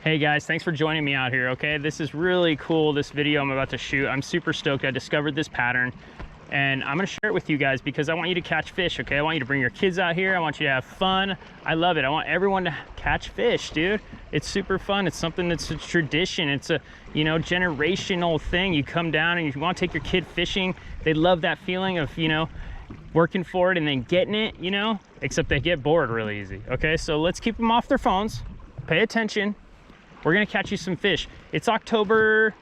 Hey guys, thanks for joining me out here, okay? This is really cool, this video I'm about to shoot. I'm super stoked. I discovered this pattern and I'm gonna share it with you guys because I want you to catch fish, okay? I want you to bring your kids out here. I want you to have fun. I love it. I want everyone to catch fish, dude. It's super fun. It's something that's a tradition. It's a, you know, generational thing. You come down and you want to take your kid fishing. They love that feeling of, you know, working for it and then getting it, you know, except they get bored really easy, okay? So let's keep them off their phones. Pay attention. We're gonna catch you some fish. It's October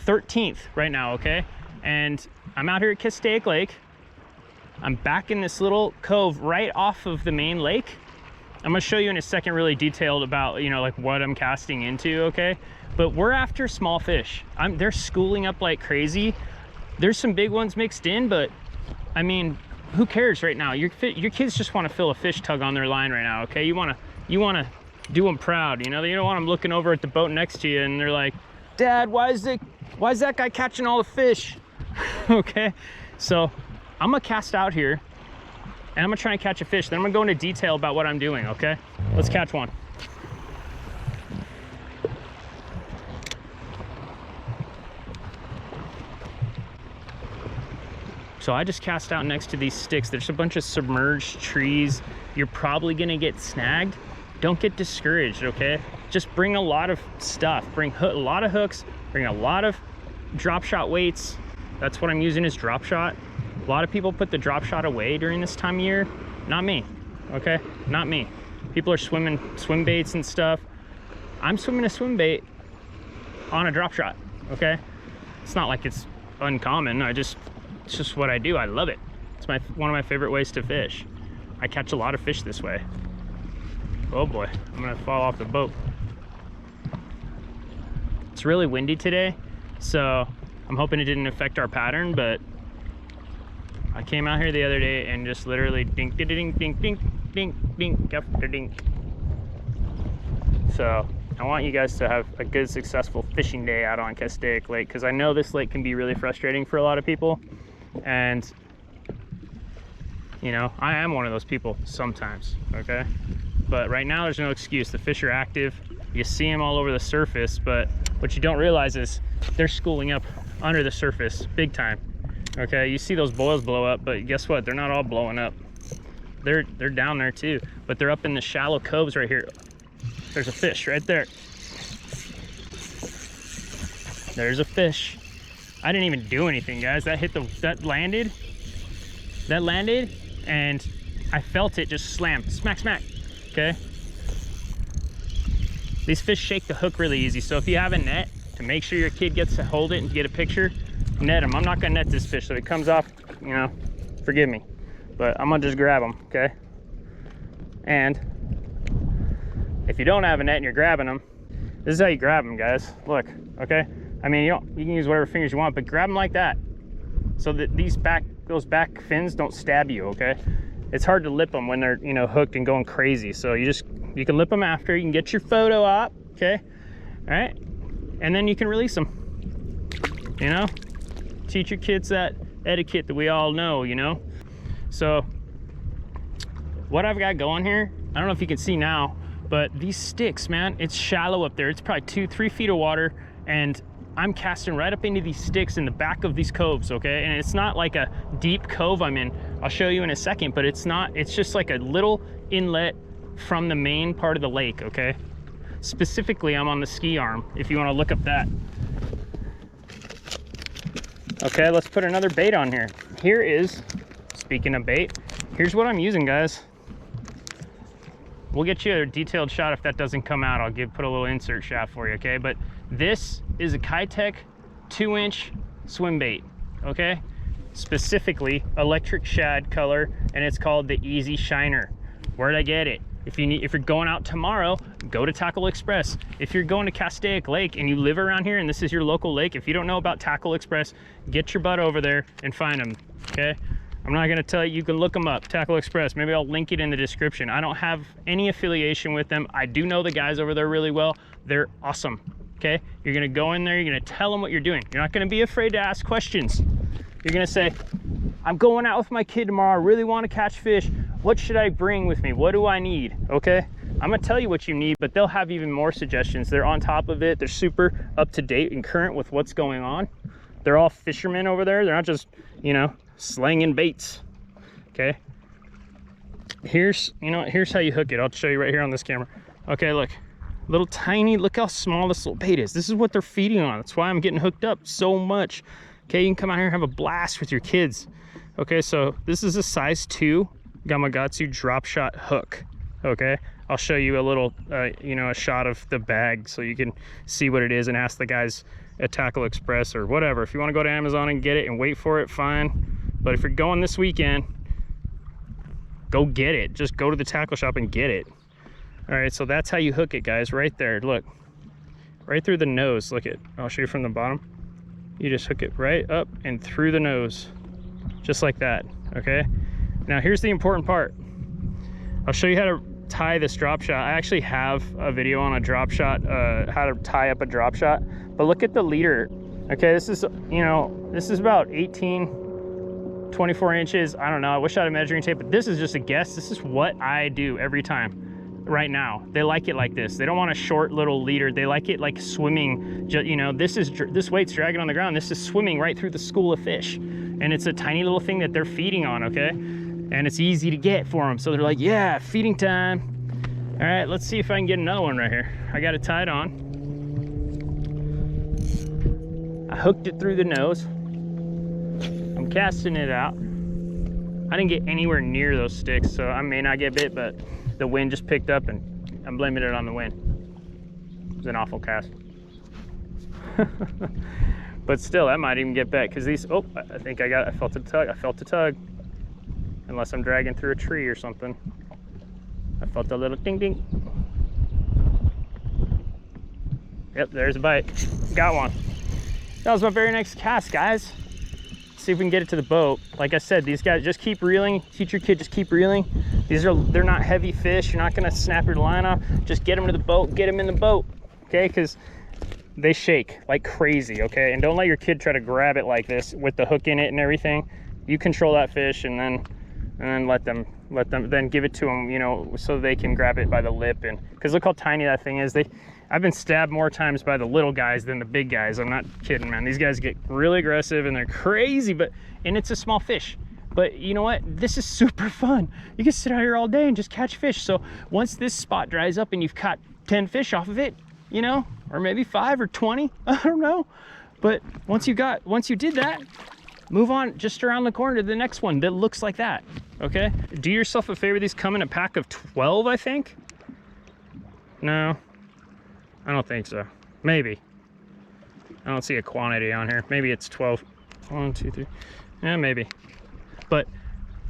13th right now, okay? And I'm out here at Castaic Lake. I'm back in this little cove right off of the main lake. I'm gonna show you in a second really detailed about, you know, like what I'm casting into, okay? But we're after small fish. They're schooling up like crazy. There's some big ones mixed in, but I mean, who cares right now? Your kids just wanna feel a fish tug on their line right now, okay? You wanna do them proud, you know? You don't want them looking over at the boat next to you and they're like, Dad, why is that guy catching all the fish? Okay, so I'm gonna cast out here and I'm gonna try and catch a fish. Then I'm gonna go into detail about what I'm doing, okay? Let's catch one. So I just cast out next to these sticks. There's a bunch of submerged trees. You're probably gonna get snagged. Don't get discouraged, okay? Just bring a lot of stuff. Bring a lot of hooks, bring a lot of drop shot weights. That's what I'm using is drop shot. A lot of people put the drop shot away during this time of year. Not me, okay? Not me. People are swimming swim baits and stuff. I'm swimming a swim bait on a drop shot, okay? It's not like it's uncommon. It's just what I do. I love it. It's one of my favorite ways to fish. I catch a lot of fish this way. Oh boy, I'm gonna fall off the boat. It's really windy today, so I'm hoping it didn't affect our pattern, but I came out here the other day and just literally dink, dink, dink, dink, dink, dink, dink, after dink. So I want you guys to have a good, successful fishing day out on Castaic Lake, because I know this lake can be really frustrating for a lot of people. And, you know, I am one of those people sometimes, okay? But right now there's no excuse. The fish are active. You see them all over the surface, but what you don't realize is they're schooling up under the surface big time. Okay, you see those boils blow up, but guess what? They're not all blowing up. They're down there too, but they're up in the shallow coves right here. There's a fish right there. There's a fish. I didn't even do anything, guys. That landed, and I felt it just slam, smack, smack. Okay, these fish shake the hook really easy, so if you have a net to make sure your kid gets to hold it and get a picture, net them. I'm not gonna net this fish, so it comes off, you know, forgive me, but I'm gonna just grab them, okay? And if you don't have a net and you're grabbing them, this is how you grab them, guys. Look, okay? I mean, you can use whatever fingers you want, but grab them like that so that those back fins don't stab you, okay? It's hard to lip them when they're, you know, hooked and going crazy. So you can lip them after, you can get your photo op, okay? All right, and then you can release them, you know? Teach your kids that etiquette that we all know, you know? So what I've got going here, I don't know if you can see now, but these sticks, man, it's shallow up there. It's probably 2-3 feet of water, and I'm casting right up into these sticks in the back of these coves, okay? And it's not like a deep cove I'm in. I'll show you in a second, but it's just like a little inlet from the main part of the lake, okay? Specifically, I'm on the ski arm, if you wanna look up that. Okay, let's put another bait on here. Here is, speaking of bait, here's what I'm using, guys. We'll get you a detailed shot if that doesn't come out. I'll put a little insert shot for you, okay? But this is a Castaic 2-inch swim bait, okay? Specifically electric shad color, and it's called the Easy Shiner. Where'd I get it? If you're going out tomorrow, go to Tackle Express. If you're going to Castaic Lake and you live around here and this is your local lake, if you don't know about Tackle Express, get your butt over there and find them, okay? I'm not gonna tell you, you can look them up, Tackle Express. Maybe I'll link it in the description. I don't have any affiliation with them. I do know the guys over there really well. They're awesome, okay? You're gonna go in there, you're gonna tell them what you're doing. You're not gonna be afraid to ask questions. You're gonna say, I'm going out with my kid tomorrow, I really wanna catch fish. What should I bring with me? What do I need, okay? I'm gonna tell you what you need, but they'll have even more suggestions. They're on top of it. They're super up to date and current with what's going on. They're all fishermen over there. They're not just, you know, slanging baits. Okay. Here's how you hook it. I'll show you right here on this camera. Okay, look, little tiny, look how small this little bait is. This is what they're feeding on. That's why I'm getting hooked up so much. Okay, you can come out here and have a blast with your kids. Okay, so this is a size 2 Gamakatsu drop shot hook. Okay, I'll show you a little, you know, a shot of the bag so you can see what it is and ask the guys at Tackle Express or whatever. If you want to go to Amazon and get it and wait for it, fine. But if you're going this weekend, go get it. Just go to the tackle shop and get it. All right, so that's how you hook it, guys, right there. Look, right through the nose. Look at, I'll show you from the bottom. You just hook it right up and through the nose, just like that, okay? Now here's the important part. I'll show you how to tie this drop shot. I actually have a video on a drop shot, how to tie up a drop shot, but look at the leader. Okay, this is, you know, this is about 18, 24 inches. I don't know, I wish I had a measuring tape, but this is just a guess. This is what I do every time. Right now they like it like this. They don't want a short little leader. They like it like swimming. You know, this weight's dragging on the ground. This is swimming right through the school of fish, and it's a tiny little thing that they're feeding on. Okay, and it's easy to get for them, so they're like, yeah, feeding time. All right, let's see if I can get another one right here. I got it tied on. I hooked it through the nose. I'm casting it out. I didn't get anywhere near those sticks, so I may not get bit, but the wind just picked up and I'm blaming it on the wind. It was an awful cast. But still, that might even get back because these, oh, I think I felt a tug. I felt a tug. Unless I'm dragging through a tree or something. I felt a little ding ding. Yep, there's a bite. Got one. That was my very next cast, guys. See if we can get it to the boat. Like I said, these guys, just keep reeling. Teach your kid, just keep reeling. They're not heavy fish. You're not gonna snap your line off. Just get them to the boat, get them in the boat, okay? Because they shake like crazy, okay? And don't let your kid try to grab it like this with the hook in it and everything. You control that fish, and then let them then give it to them, you know, so they can grab it by the lip. And because look how tiny that thing is. I've been stabbed more times by the little guys than the big guys. I'm not kidding, man. These guys get really aggressive and they're crazy, and it's a small fish. But you know what? This is super fun. You can sit out here all day and just catch fish. So once this spot dries up and you've caught 10 fish off of it, you know, or maybe 5 or 20, I don't know. But once you did that, move on just around the corner to the next one that looks like that, okay? Do yourself a favor. These come in a pack of 12, I think. No, I don't think so. Maybe. I don't see a quantity on here. Maybe it's 12. 1, 2, 3. Yeah, maybe. But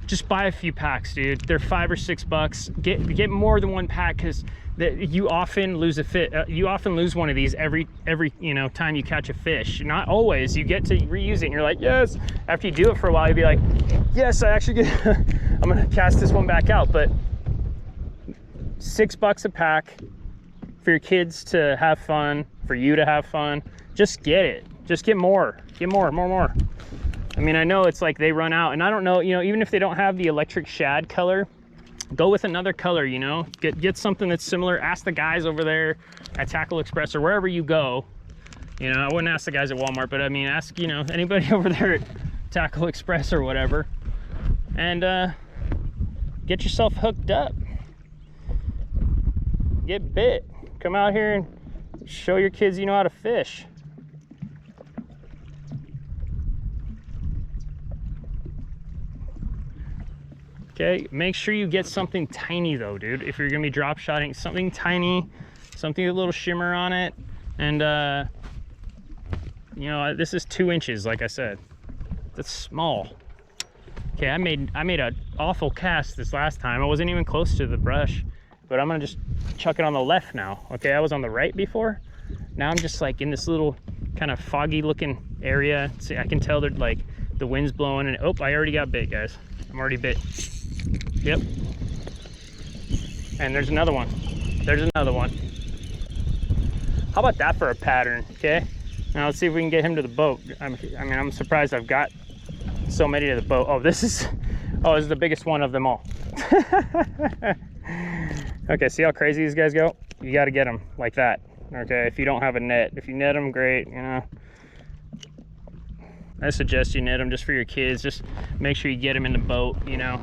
just buy a few packs, dude. They're $5 or $6. Get more than one pack, because you often lose you often lose one of these every you know time you catch a fish. Not always. You get to reuse it and you're like, yes. After you do it for a while, you'll be like, yes, I actually get I'm gonna cast this one back out. But $6 a pack for your kids to have fun, for you to have fun. Just get it. Just get more. Get more. I mean, I know it's like they run out, and I don't know, you know, even if they don't have the electric shad color, go with another color, you know, get something that's similar. Ask the guys over there at Tackle Express or wherever you go. You know, I wouldn't ask the guys at Walmart, but I mean, ask, you know, anybody over there at Tackle Express or whatever, and get yourself hooked up. Get bit. Come out here and show your kids you know how to fish. Okay, make sure you get something tiny though, dude. If you're gonna be drop shotting, something tiny, something with a little shimmer on it. And you know, this is 2 inches, like I said. That's small. Okay, I made an awful cast this last time. I wasn't even close to the brush, but I'm gonna just chuck it on the left now. Okay, I was on the right before. Now I'm just like in this little kind of foggy looking area. See, I can tell that like the wind's blowing, and oh, I already got bit, guys. I'm already bit. Yep. And there's another one. There's another one. How about that for a pattern? Okay. Now let's see if we can get him to the boat. I mean, I'm surprised I've got so many to the boat. Oh, this is the biggest one of them all. Okay, see how crazy these guys go? You got to get them like that. Okay, if you don't have a net. If you net them, great, you know. I suggest you net them just for your kids. Just make sure you get them in the boat, you know.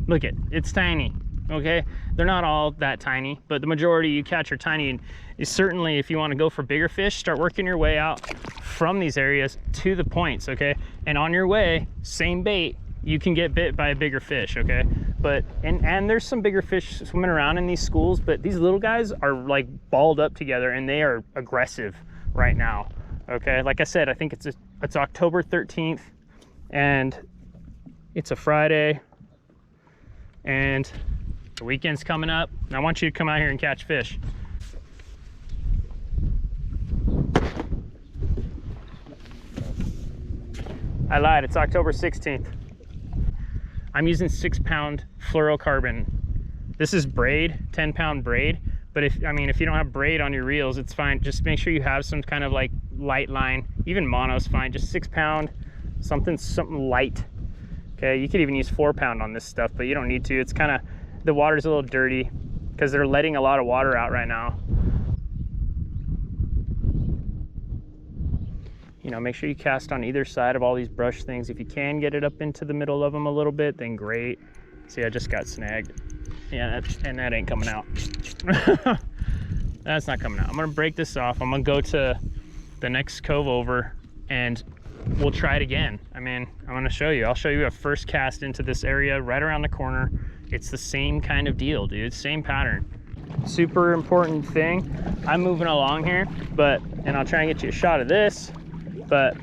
Look it's tiny, okay? They're not all that tiny, but the majority you catch are tiny. And certainly if you want to go for bigger fish, start working your way out from these areas to the points, okay? And on your way, same bait, you can get bit by a bigger fish, okay? But and there's some bigger fish swimming around in these schools, but these little guys are like balled up together and they are aggressive right now, okay? Like I said, I think it's October 13th and it's a Friday and the weekend's coming up and I want you to come out here and catch fish. I lied, it's October 16th. I'm using 6-pound fluorocarbon. This is braid, 10-pound braid, but if you don't have braid on your reels, it's fine. Just make sure you have some kind of like light line. Even mono's fine, just 6-pound, something light. Okay, you could even use 4-pound on this stuff, but you don't need to. It's kind of, the water's a little dirty because they're letting a lot of water out right now. You know, make sure you cast on either side of all these brush things. If you can get it up into the middle of them a little bit, then great. See, I just got snagged. Yeah, and that ain't coming out. That's not coming out. I'm gonna break this off. I'm gonna go to the next cove over and we'll try it again. I mean, I'm gonna show you. I'll show you a first cast into this area right around the corner. It's the same kind of deal, dude. Same pattern. Super important thing. I'm moving along here, and I'll try and get you a shot of this, but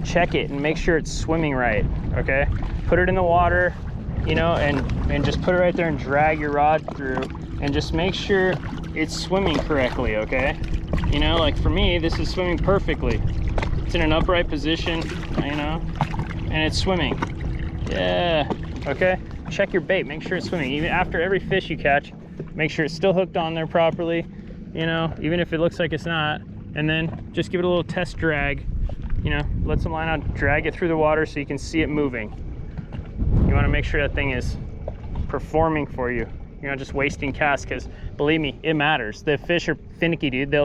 check it and make sure it's swimming right, okay? Put it in the water, you know, and just put it right there and drag your rod through and just make sure it's swimming correctly, okay? You know, like for me, this is swimming perfectly. It's in an upright position, you know, and it's swimming. Yeah, okay? Check your bait, make sure it's swimming. Even after every fish you catch, make sure it's still hooked on there properly, you know, even if it looks like it's not. And then just give it a little test drag, you know, let some line out, drag it through the water so you can see it moving. You want to make sure that thing is performing for you. You're not just wasting casts, because believe me, it matters. The fish are finicky, dude.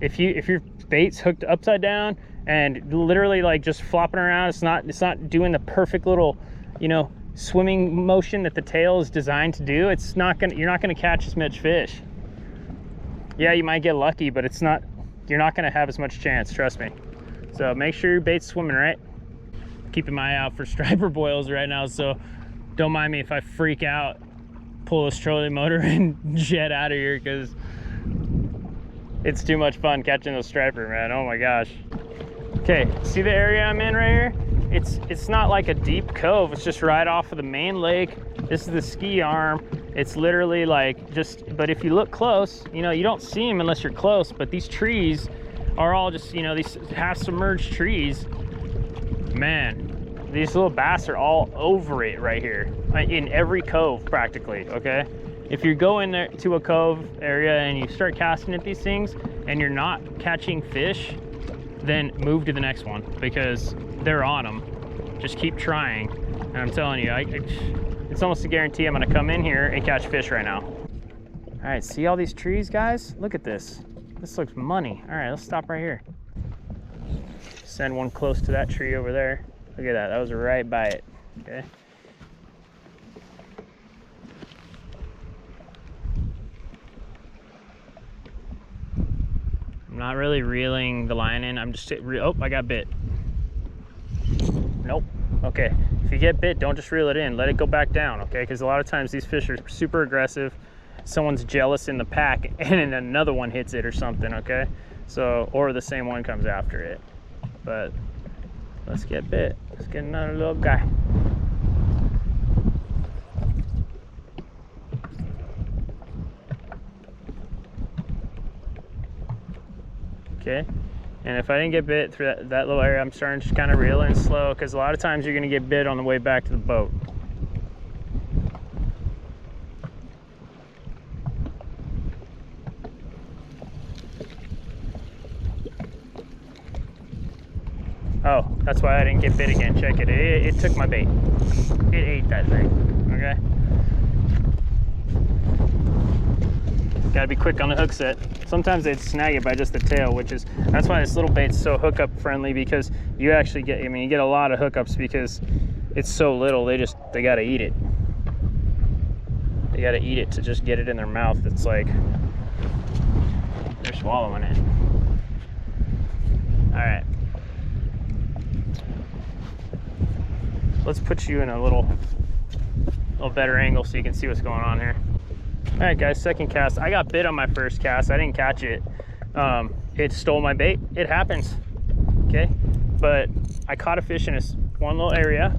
If your bait's hooked upside down and literally like just flopping around, it's not doing the perfect little, you know, swimming motion that the tail is designed to do, you're not gonna catch as much fish. Yeah, you might get lucky, but you're not gonna have as much chance, trust me. So make sure your bait's swimming right. Keeping my eye out for striper boils right now, so don't mind me if I freak out, pull this trolling motor and jet out of here, because it's too much fun catching those striper, man. Oh my gosh. Okay, see the area I'm in right here? It's not like a deep cove, it's just right off of the main lake. This is the ski arm. It's literally like but if you look close, you know, you don't see them unless you're close, but these trees are all just, you know, these half submerged trees. Man, these little bass are all over it right here, in every cove practically, okay? If you go in there to a cove area and you start casting at these things and you're not catching fish, then move to the next one, because they're on them. Just keep trying. And I'm telling you, it's almost a guarantee I'm gonna come in here and catch fish right now. All right, see all these trees, guys? Look at this. This looks money. All right, let's stop right here. Send one close to that tree over there. Look at that, that was right by it, okay? I'm not really reeling the line in. I'm just, oh, I got bit. Nope. Okay, if you get bit, don't just reel it in. Let it go back down, okay? Because a lot of times these fish are super aggressive. Someone's jealous in the pack and then another one hits it or something, okay? So, or the same one comes after it. But let's get bit. Let's get another little guy. Okay, and if I didn't get bit through that little area, I'm starting to just kind of reel in slow, because a lot of times you're going to get bit on the way back to the boat. Oh, that's why I didn't get bit again. Check it. It took my bait. It ate that thing, okay? Gotta be quick on the hook set. Sometimes they'd snag it by just the tail, that's why this little bait's so hookup friendly, because you actually get, you get a lot of hookups because it's so little. They gotta eat it. They gotta eat it to just get it in their mouth. It's like they're swallowing it. All right. Let's put you in a little better angle so you can see what's going on here. All right, guys, second cast. I got bit on my first cast. I didn't catch it. It stole my bait. It happens, okay? But I caught a fish in this one little area,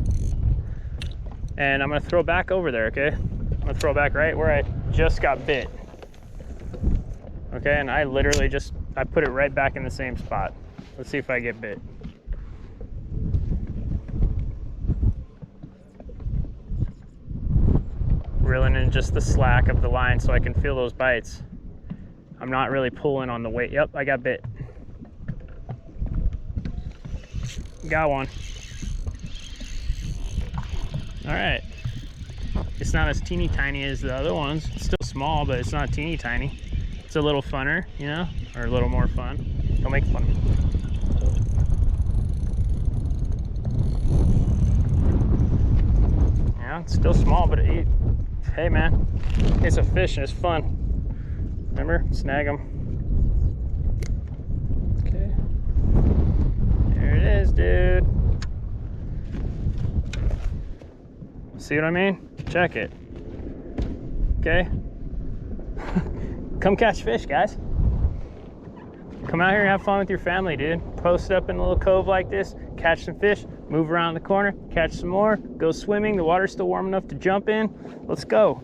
and I'm gonna throw back over there, okay? I'm gonna throw back right where I just got bit. Okay, and I literally I put it right back in the same spot. Let's see if I get bit. Reeling in just the slack of the line so I can feel those bites. I'm not really pulling on the weight. Yep, I got bit. Got one. All right. It's not as teeny tiny as the other ones. It's still small, but it's not teeny tiny. It's a little funner, you know, or a little more fun. Don't make fun of me. Yeah, it's still small, but hey man, it's a fish and it's fun. Remember, snag them. Okay, there it is, dude. See what I mean? Check it. Okay. Come catch fish, guys. Come out here and have fun with your family, dude. Post up in a little cove like this, catch some fish, move around the corner, catch some more, go swimming. The water's still warm enough to jump in. Let's go.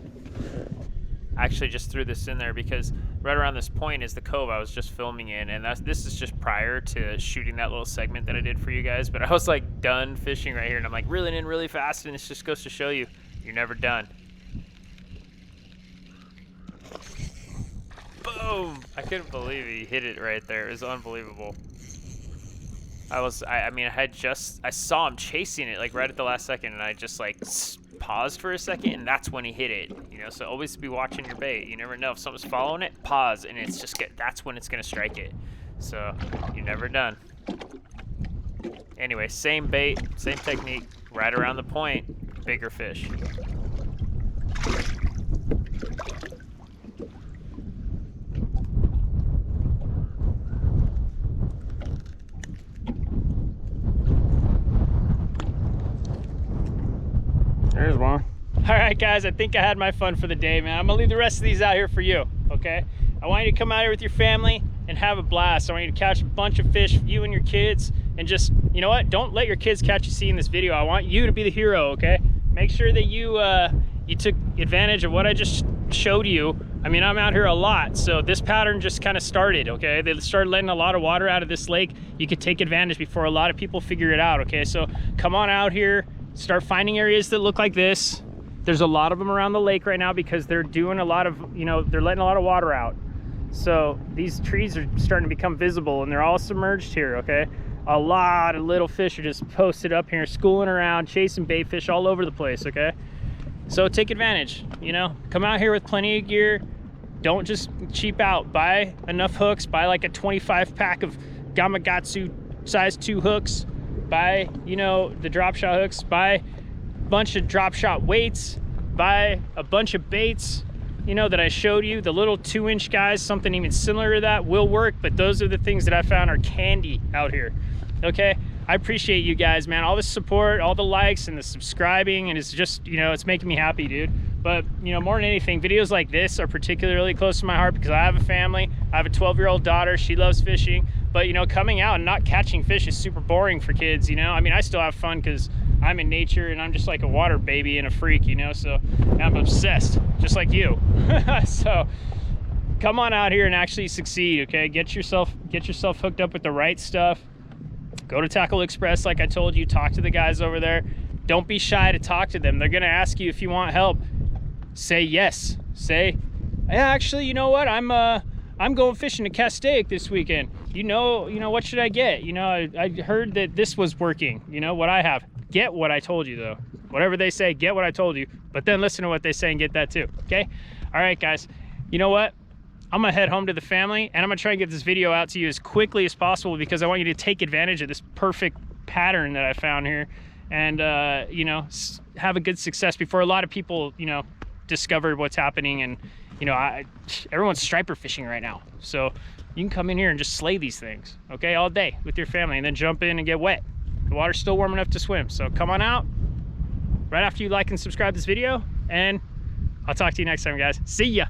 I actually just threw this in there because right around this point is the cove I was just filming in, and this is just prior to shooting that little segment that I did for you guys. But I was like done fishing right here, and I'm like reeling in really fast, and this just goes to show you, you're never done. Boom! I couldn't believe he hit it right there. It was unbelievable. I saw him chasing it like right at the last second, and I just like paused for a second, and that's when he hit it. You know, so always be watching your bait. You never know if something's following it. Pause, and that's when it's gonna strike it. So you're never done. Anyway, same bait, same technique. Right around the point, bigger fish. There's one. All right, guys, I think I had my fun for the day, man. I'm gonna leave the rest of these out here for you, okay? I want you to come out here with your family and have a blast. I want you to catch a bunch of fish, you and your kids, and just, you know what? Don't let your kids catch you seeing this video. I want you to be the hero, okay? Make sure that you took advantage of what I just showed you. I mean, I'm out here a lot, so this pattern just kind of started, okay? They started letting a lot of water out of this lake. You could take advantage before a lot of people figure it out, okay? So come on out here. Start finding areas that look like this. There's a lot of them around the lake right now because they're doing a lot of, you know, they're letting a lot of water out. So these trees are starting to become visible, and they're all submerged here, okay? A lot of little fish are just posted up here, schooling around, chasing bait fish all over the place, okay? So take advantage, you know? Come out here with plenty of gear. Don't just cheap out. Buy enough hooks. Buy like a 25 pack of Gamakatsu size 2 hooks. Buy, you know, the drop shot hooks, buy a bunch of drop shot weights, buy a bunch of baits, you know, that I showed you. The little 2-inch guys, something even similar to that will work, but those are the things that I found are candy out here, okay? I appreciate you guys, man. All the support, all the likes and the subscribing, and it's just, you know, it's making me happy, dude. But, you know, more than anything, videos like this are particularly close to my heart because I have a family. I have a 12-year-old daughter. She loves fishing. But, you know, coming out and not catching fish is super boring for kids, you know? I mean, I still have fun because I'm in nature and I'm just like a water baby and a freak, you know? So I'm obsessed, just like you. So come on out here and actually succeed, okay? Get yourself hooked up with the right stuff. Go to Tackle Express, like I told you. Talk to the guys over there. Don't be shy to talk to them. They're gonna ask you if you want help. Say yes. Say, yeah, actually, you know what? I'm going fishing to Castaic this weekend. You know, what should I get? You know, I heard that this was working. You know what I have. Get what I told you, though. Whatever they say, get what I told you. But then listen to what they say and get that too. Okay? All right, guys. You know what? I'm gonna head home to the family, and I'm gonna try and get this video out to you as quickly as possible because I want you to take advantage of this perfect pattern that I found here, and you know, have a good success before a lot of people, you know, discover what's happening. And you know, everyone's striper fishing right now, so you can come in here and just slay these things, okay, all day with your family, and then jump in and get wet. The water's still warm enough to swim, so come on out right after you like and subscribe this video, and I'll talk to you next time, guys. See ya.